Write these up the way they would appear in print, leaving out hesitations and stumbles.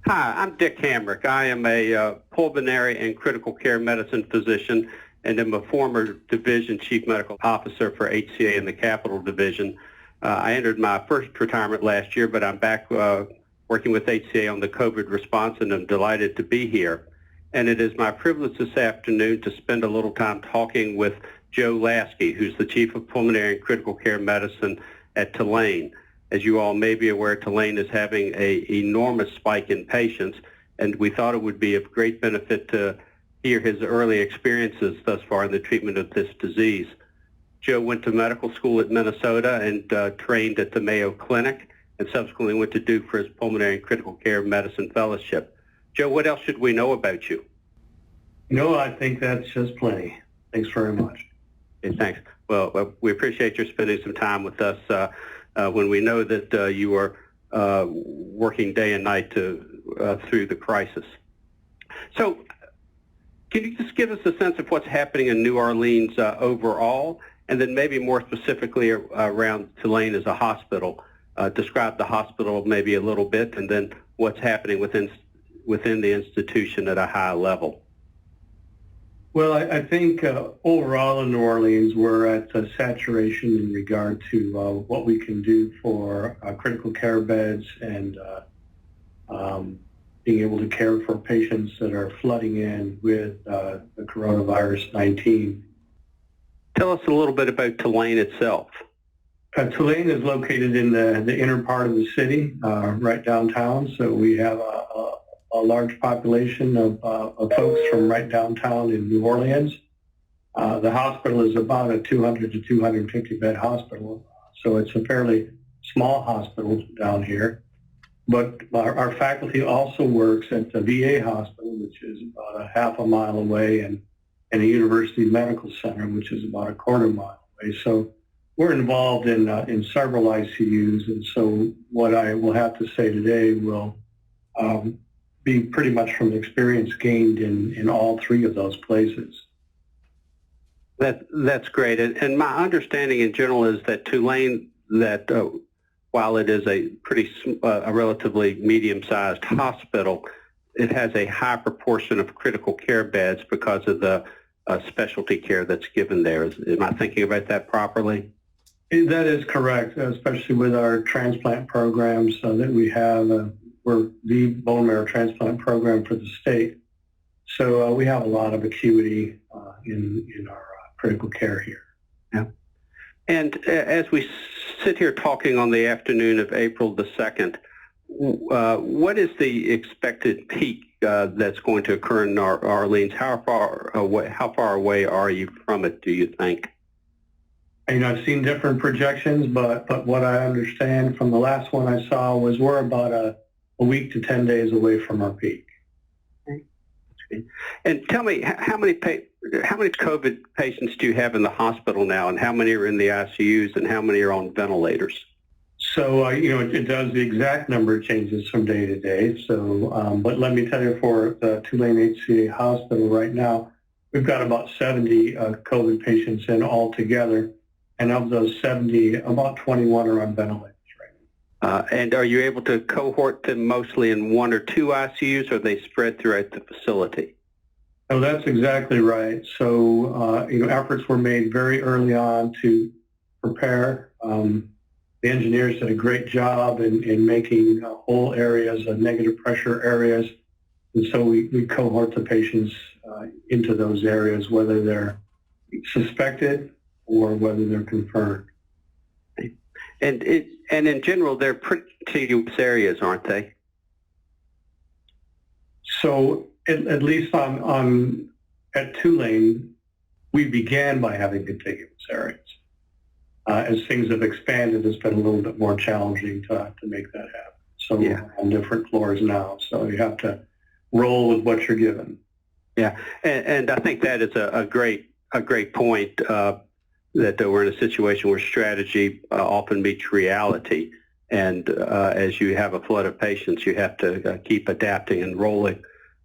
Hi, I'm Dick Hamrick. I am a pulmonary and critical care medicine physician and am a former division chief medical officer for HCA in the Capital Division. I entered my first retirement last year, but I'm back working with HCA on the COVID response, and I'm delighted to be here. And it is my privilege this afternoon to spend a little time talking with Joe Lasky, who's the chief of pulmonary and critical care medicine at Tulane. As you all may be aware, Tulane is having an enormous spike in patients, and we thought it would be of great benefit to hear his early experiences thus far in the treatment of this disease. Joe went to medical school at Minnesota and trained at the Mayo Clinic, and subsequently went to Duke for his pulmonary and critical care medicine fellowship. Joe, what else should we know about you? No, I think that's just plenty. Thanks very much. Okay, thanks. Well, we appreciate your spending some time with us when we know that you are working day and night through the crisis. So can you just give us a sense of what's happening in New Orleans overall, and then maybe more specifically around Tulane as a hospital? Describe the hospital maybe a little bit, and then what's happening within the institution at a high level. Well, I think overall in New Orleans, we're at saturation in regard to what we can do for critical care beds and being able to care for patients that are flooding in with the coronavirus 19. Tell us a little bit about Tulane itself. Tulane is located in the inner part of the city, right downtown, so we have a large population of folks from right downtown in New Orleans. The hospital is about a 200 to 250 bed hospital, so it's a fairly small hospital down here. But our faculty also works at the VA hospital, which is about a half a mile away, and the University Medical Center, which is about a quarter mile away. So we're involved in several ICUs, and so what I will have to say today will be pretty much from experience gained in all three of those places. That's great. And my understanding in general is that Tulane, while it is a relatively medium-sized hospital, it has a high proportion of critical care beds because of the specialty care that's given there. Am I thinking about that properly? That is correct, especially with our transplant programs that we have. We're the bone marrow transplant program for the state. So we have a lot of acuity in our critical care here. Yeah. And as we sit here talking on the afternoon of April the 2nd, what is the expected peak that's going to occur in Orleans? How far away are you from it, do you think? I've seen different projections, but what I understand from the last one I saw was we're about a week to 10 days away from our peak. Okay. And tell me, how many COVID patients do you have in the hospital now, and how many are in the ICUs, and how many are on ventilators? So, it does, the exact number changes from day to day. So, but let me tell you, for the Tulane HCA hospital right now, we've got about 70 COVID patients in altogether. And of those 70, about 21 are on ventilators right now. And are you able to cohort them mostly in one or two ICUs, or are they spread throughout the facility? Oh, that's exactly right. So, efforts were made very early on to prepare. The engineers did a great job in making whole areas negative pressure areas. And so we cohort the patients into those areas, whether they're suspected or whether they're confirmed. And in general, they're pretty contiguous areas, aren't they? So at least at Tulane, we began by having contiguous areas. As things have expanded, it's been a little bit more challenging to make that happen. So yeah, we're on different floors now, so you have to roll with what you're given. Yeah, and I think that is a great point. That we're in a situation where strategy often meets reality, and as you have a flood of patients, you have to keep adapting and rolling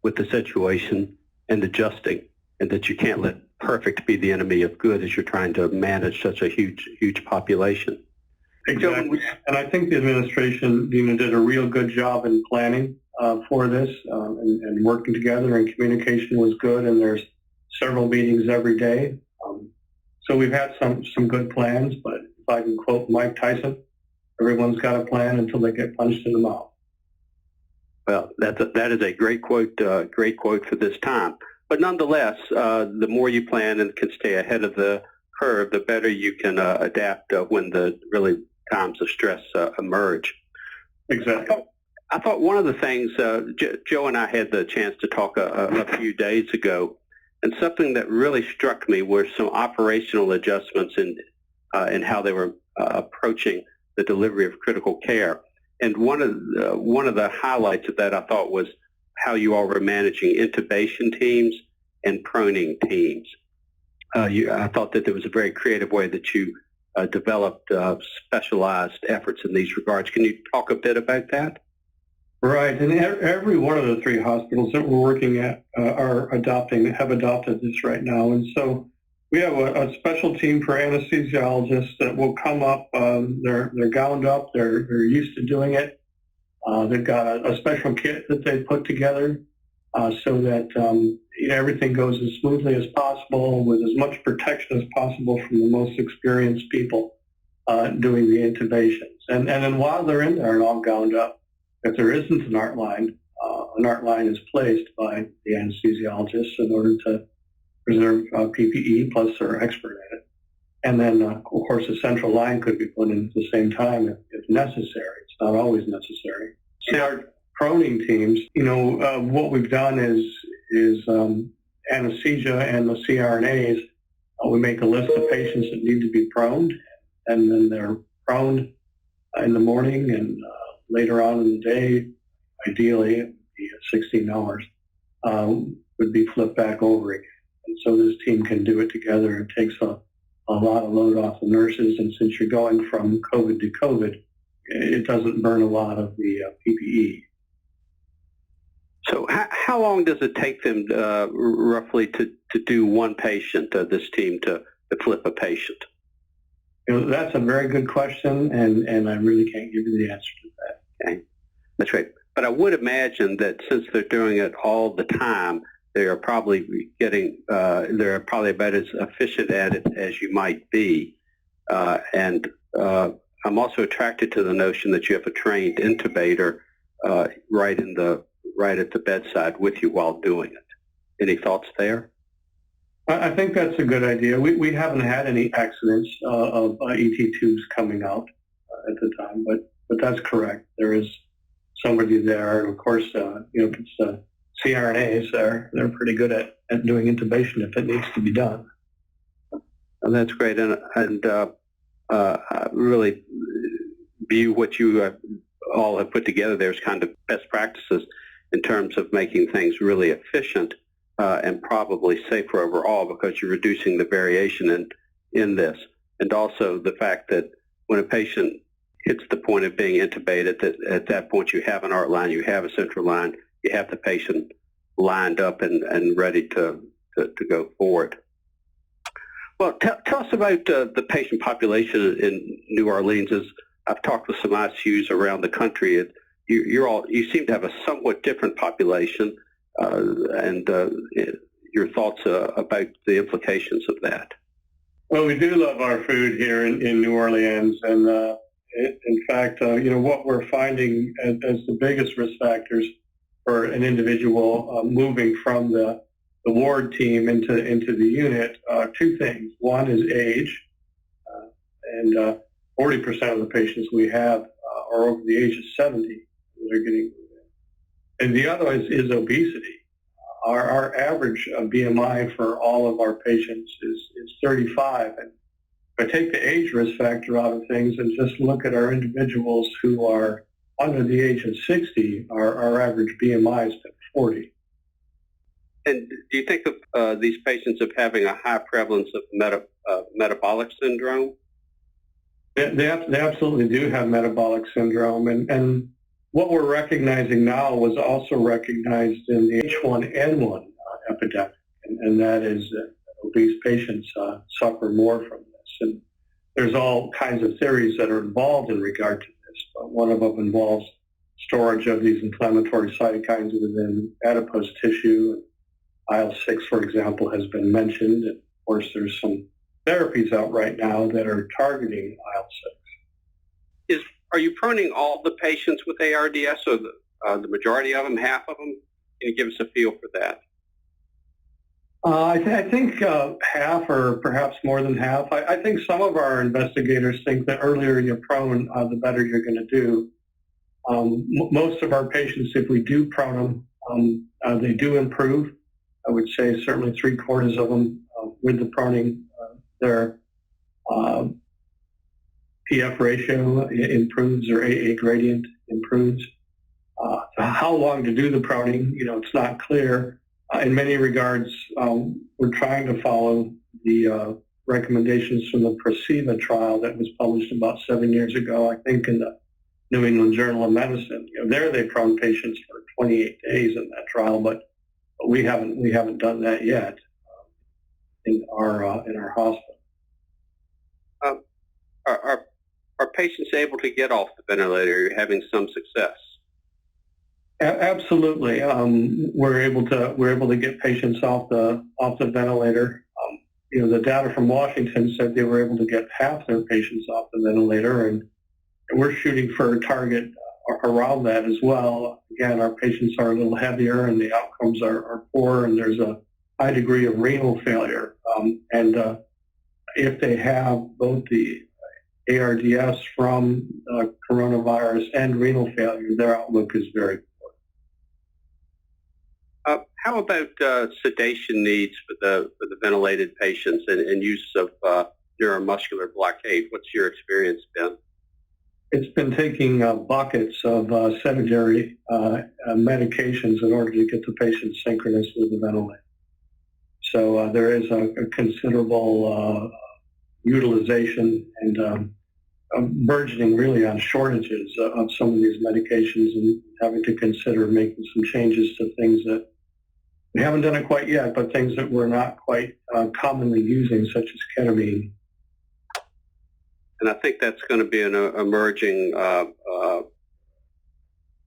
with the situation and adjusting, and that you can't let perfect be the enemy of good as you're trying to manage such a huge population. Exactly, and I think the administration did a real good job in planning. for this, and working together, and communication was good, and there's several meetings every day. So we've had some good plans, but if I can quote Mike Tyson, everyone's got a plan until they get punched in the mouth. Well, that is a great quote for this time. But nonetheless, the more you plan and can stay ahead of the curve, the better you can adapt when the really times of stress emerge. Exactly. I thought one of the things, Joe and I had the chance to talk a few days ago, and something that really struck me were some operational adjustments in how they were approaching the delivery of critical care. And one of the highlights of that I thought was how you all were managing intubation teams and proning teams. I thought that there was a very creative way that you developed specialized efforts in these regards. Can you talk a bit about that? Right, and every one of the 3 hospitals that we're working at have adopted this right now. And so we have a special team for anesthesiologists that will come up. They're gowned up. They're used to doing it. They've got a special kit that they put together so that everything goes as smoothly as possible, with as much protection as possible from the most experienced people doing the intubations. And then while they're in there and all gowned up, if there isn't an art line is placed by the anesthesiologist in order to preserve PPE, plus they're expert at it. And then, of course, a central line could be put in at the same time if necessary. It's not always necessary. In our proning teams, what we've done is anesthesia and the CRNAs, we make a list of patients that need to be proned, and then they're proned in the morning and later on in the day, ideally, it would be 16 hours, would be flipped back over again. And so this team can do it together. It takes a lot of load off the nurses, and since you're going from COVID to COVID, it doesn't burn a lot of the PPE. So how long does it take them roughly to do one patient, this team, to flip a patient? That's a very good question, and I really can't give you the answer to that. Okay, that's right. But I would imagine that since they're doing it all the time, they are probably they're probably about as efficient at it as you might be. And I'm also attracted to the notion that you have a trained intubator right at the bedside with you while doing it. Any thoughts there? I think that's a good idea. We haven't had any accidents of ET tubes coming out at the time, but that's correct. There is somebody there, and of course, if it's CRNAs, they're pretty good at doing intubation if it needs to be done. And that's great, and I really view what you all have put together there as kind of best practices in terms of making things really efficient and probably safer overall, because you're reducing the variation in this, and also the fact that when a patient hits the point of being intubated, that at that point you have an art line, you have a central line, you have the patient lined up and ready to go forward. Well, tell us about the patient population in New Orleans. As I've talked with some ICUs around the country, you seem to have a somewhat different population, and your thoughts about the implications of that. Well, we do love our food here in New Orleans, and in fact, what we're finding as the biggest risk factors for an individual moving from the ward team into the unit are 2 things. One is age, and 40% of the patients we have are over the age of 70 that are getting moved in. And the other is obesity. Our average BMI for all of our patients is 35, and if I take the age risk factor out of things and just look at our individuals who are under the age of 60, our average BMI is 40. And do you think of these patients of having a high prevalence of metabolic syndrome? They absolutely do have metabolic syndrome, and what we're recognizing now was also recognized in the H1N1 epidemic, and that is that obese patients suffer more from this. And there's all kinds of theories that are involved in regard to this, but one of them involves storage of these inflammatory cytokines within adipose tissue. IL-6, for example, has been mentioned. And of course, there's some therapies out right now that are targeting IL-6. Are you proning all the patients with ARDS, or the majority of them, half of them? Can you give us a feel for that? I think half, or perhaps more than half. I think some of our investigators think the earlier you prone, the better you're going to do. Most of our patients, if we do prone them, they do improve. I would say certainly 3/4 of them with the proning, their PF ratio improves, or AA gradient improves. How long to do the proning, it's not clear. In many regards, we're trying to follow the recommendations from the PROCEVA trial that was published about 7 years ago, I think, in the New England Journal of Medicine. There they prone patients for 28 days in that trial, but we haven't done that yet in our hospital. Are patients able to get off the ventilator? Are you having some success? Absolutely. We're able to get patients off the ventilator. The data from Washington said they were able to get half their patients off the ventilator, and we're shooting for a target around that as well. Again, our patients are a little heavier, and the outcomes are poor, and there's a high degree of renal failure. And if they have both the ARDS from coronavirus and renal failure, their outlook is very poor. How about sedation needs for the ventilated patients and use of neuromuscular blockade? What's your experience been? It's been taking buckets of sedentary medications in order to get the patient synchronous with the ventilator. So there is a considerable utilization and burgeoning really on shortages of some of these medications, and having to consider making some changes to things that we haven't done it quite yet, but things that we're not quite commonly using, such as ketamine. And I think that's going to be an emerging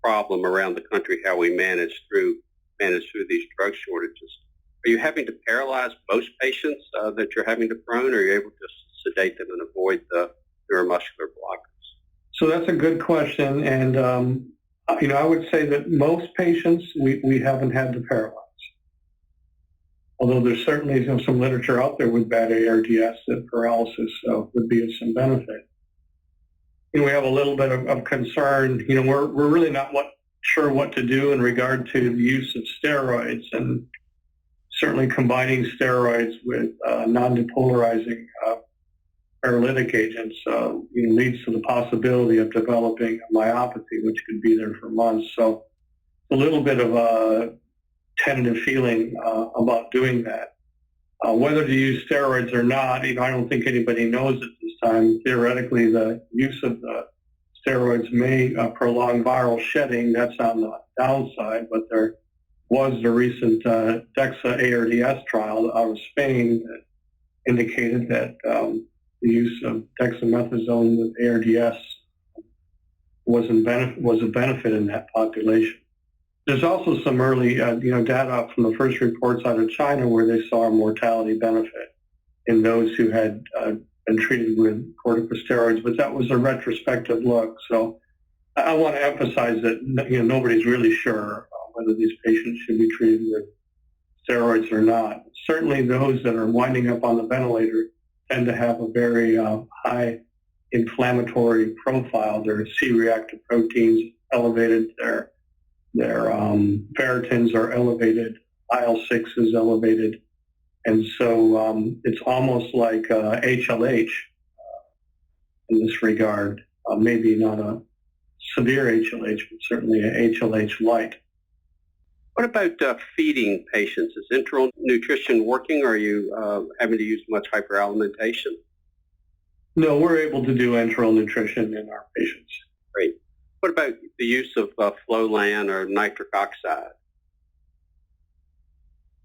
problem around the country, how we manage through these drug shortages. Are you having to paralyze most patients that you're having to prone, or are you able to sedate them and avoid the neuromuscular blockers? So that's a good question, and I would say that most patients we haven't had to paralyze. Although there's certainly some literature out there with bad ARDS that paralysis would be of some benefit. We have a little bit of concern. We're really not sure what to do in regard to the use of steroids, and certainly combining steroids with non-depolarizing paralytic agents leads to the possibility of developing a myopathy, which could be there for months. So a little bit of a tentative feeling about doing that. Whether to use steroids or not, I don't think anybody knows at this time. Theoretically, the use of the steroids may prolong viral shedding. That's on the downside, but there was the recent DEXA ARDS trial out of Spain that indicated that the use of dexamethasone with ARDS was a benefit in that population. There's also some early data from the first reports out of China where they saw a mortality benefit in those who had been treated with corticosteroids, but that was a retrospective look. So I want to emphasize that nobody's really sure whether these patients should be treated with steroids or not. Certainly those that are winding up on the ventilator tend to have a very high inflammatory profile. Their C-reactive proteins elevated, their ferritins are elevated, IL-6 is elevated, and so it's almost like HLH in this regard. Maybe not a severe HLH, but certainly a HLH light. What about feeding patients? Is enteral nutrition working, or are you having to use much hyperalimentation? No, we're able to do enteral nutrition in our patients. Great. What about the use of Flolan or nitric oxide?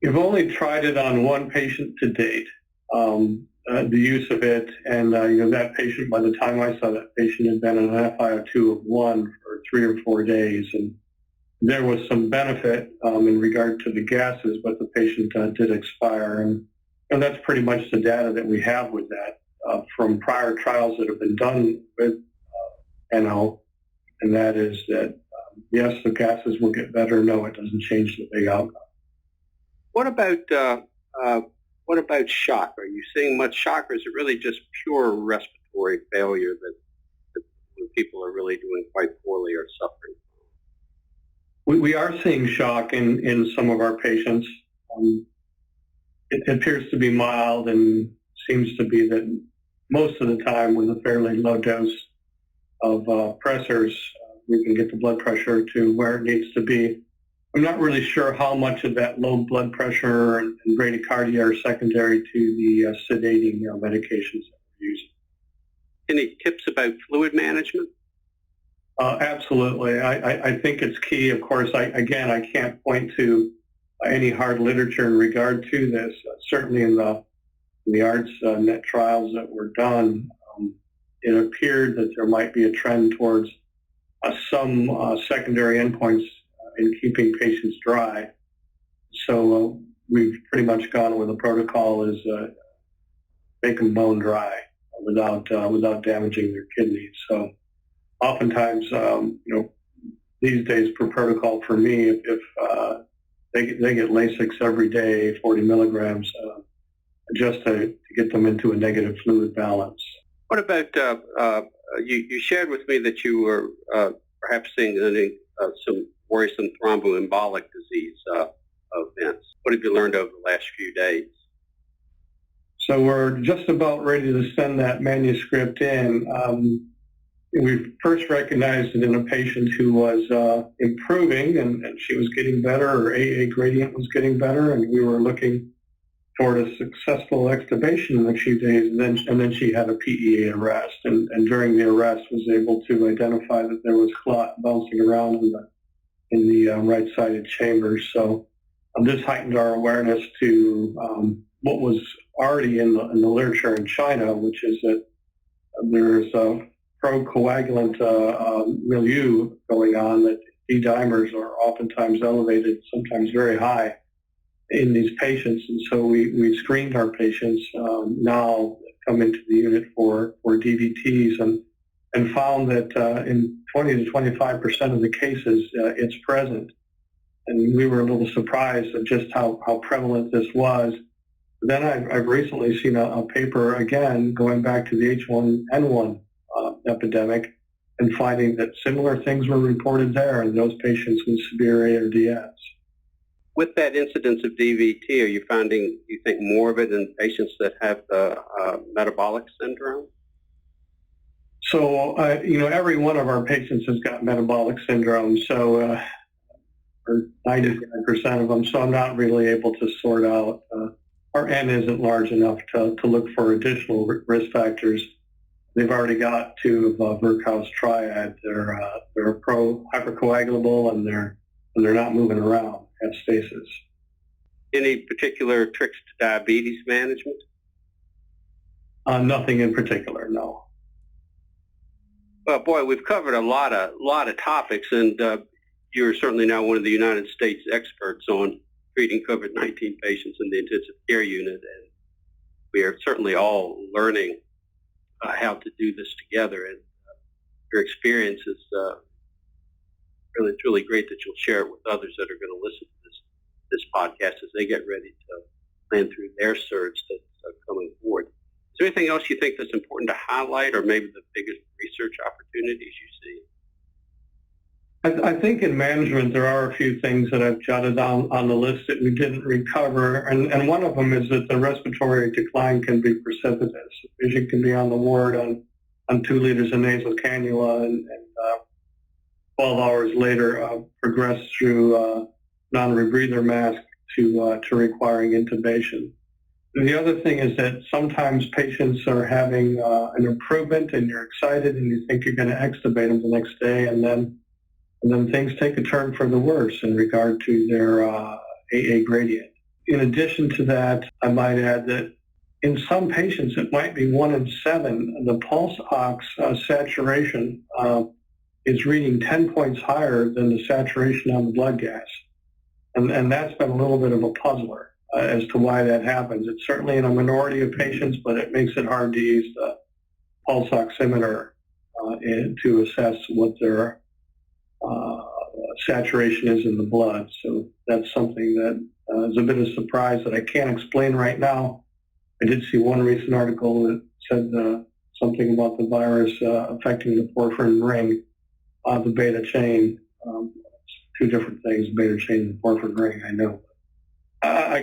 We've only tried it on one patient to date, the use of it, and that patient, by the time I saw that patient, had been an FiO2 of 1 for for 3 or 4 days. And there was some benefit in regard to the gases, but the patient did expire. And that's pretty much the data that we have with that from prior trials that have been done with NO, and that is that, yes, the gases will get better. No, it doesn't change the big outcome. What about shock? Are you seeing much shock, or is it really just pure respiratory failure that when people are really doing quite poorly or suffering? We are seeing shock in some of our patients. It appears to be mild and seems to be that most of the time with a fairly low dose of pressors, we can get the blood pressure to where it needs to be. I'm not really sure how much of that low blood pressure and bradycardia are secondary to the sedating medications that we're using. Any tips about fluid management? Absolutely. I think it's key. Of course, I can't point to any hard literature in regard to this. Certainly in the ARTS-NET trials that were done, it appeared that there might be a trend towards some secondary endpoints in keeping patients dry. So we've pretty much gone with the protocol is make them bone dry without damaging their kidneys. So oftentimes, these days per protocol for me, if they get Lasix every day, 40 milligrams, just to get them into a negative fluid balance. What about, you shared with me that you were perhaps seeing some worrisome thromboembolic disease events. What have you learned over the last few days? So we're just about ready to send that manuscript in. We first recognized it in a patient who was improving and she was getting better, her AA gradient was getting better, and we were looking toward a successful extubation in a few days, and then she had a PEA arrest, and during the arrest was able to identify that there was clot bouncing around in the right-sided chambers. So this heightened our awareness to what was already in the literature in China, which is that there's a procoagulant milieu going on, that D-dimers are oftentimes elevated, sometimes very high in these patients. And so we screened our patients now that come into the unit for DVTs and found that in 20 to 25% of the cases, it's present. And we were a little surprised at just how prevalent this was. Then I've recently seen a paper, again, going back to the H1N1 epidemic, and finding that similar things were reported there in those patients with severe ARDS. With that incidence of DVT, are you finding, you think, more of it in patients that have metabolic syndrome? So, every one of our patients has got metabolic syndrome, so or 95% of them, so I'm not really able to sort out. Our N isn't large enough to look for additional risk factors. They've already got two of Virchow's triad. They're pro-hypercoagulable, and they're not moving around, have stasis. Any particular tricks to diabetes management? Nothing in particular, no. Well, boy, we've covered a lot of topics, and you're certainly now one of the United States experts on treating COVID-19 patients in the intensive care unit, and we are certainly all learning how to do this together. And your experience is it's really great that you'll share it with others that are going to listen to this podcast as they get ready to plan through their surge that's coming forward. Is there anything else you think that's important to highlight, or maybe the biggest research opportunities you see? I think in management there are a few things that I've jotted down on the list that we didn't recover, and one of them is that the respiratory decline can be precipitous. The patient can be on the ward on 2 liters of nasal cannula and 12 hours later progress through non-rebreather mask to requiring intubation. And the other thing is that sometimes patients are having an improvement, and you're excited and you think you're going to extubate them the next day, and then things take a turn for the worse in regard to their AA gradient. In addition to that, I might add that in some patients, it might be 1 in 7, the pulse ox saturation is reading 10 points higher than the saturation on the blood gas. And that's been a little bit of a puzzler as to why that happens. It's certainly in a minority of patients, but it makes it hard to use the pulse oximeter to assess what their saturation is in the blood. So that's something that is a bit of a surprise that I can't explain right now. I did see one recent article that said something about the virus affecting the porphyrin ring, the beta chain. Two different things, beta chain and porphyrin ring, I know. I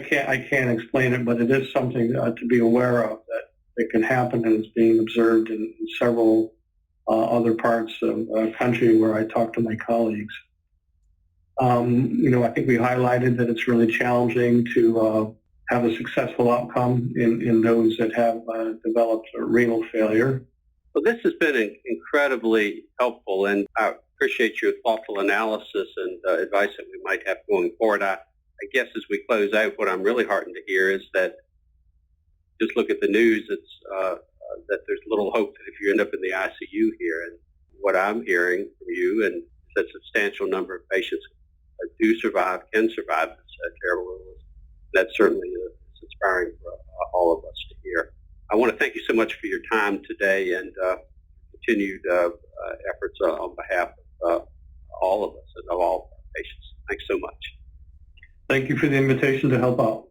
can't explain it, but it is something to be aware of, that it can happen, and it's being observed in several other parts of the country where I talk to my colleagues. I think we highlighted that it's really challenging to have a successful outcome in those that have developed renal failure. Well, this has been incredibly helpful, and I appreciate your thoughtful analysis and advice that we might have going forward. I guess as we close out, what I'm really heartened to hear is that just look at the news. It's that there's little hope that if you end up in the ICU here, and what I'm hearing from you, and a substantial number of patients do survive, can survive this terrible illness. That certainly is inspiring for all of us to hear. I want to thank you so much for your time today and continued efforts on behalf of all of us and of all of our patients. Thanks so much. Thank you for the invitation to help out.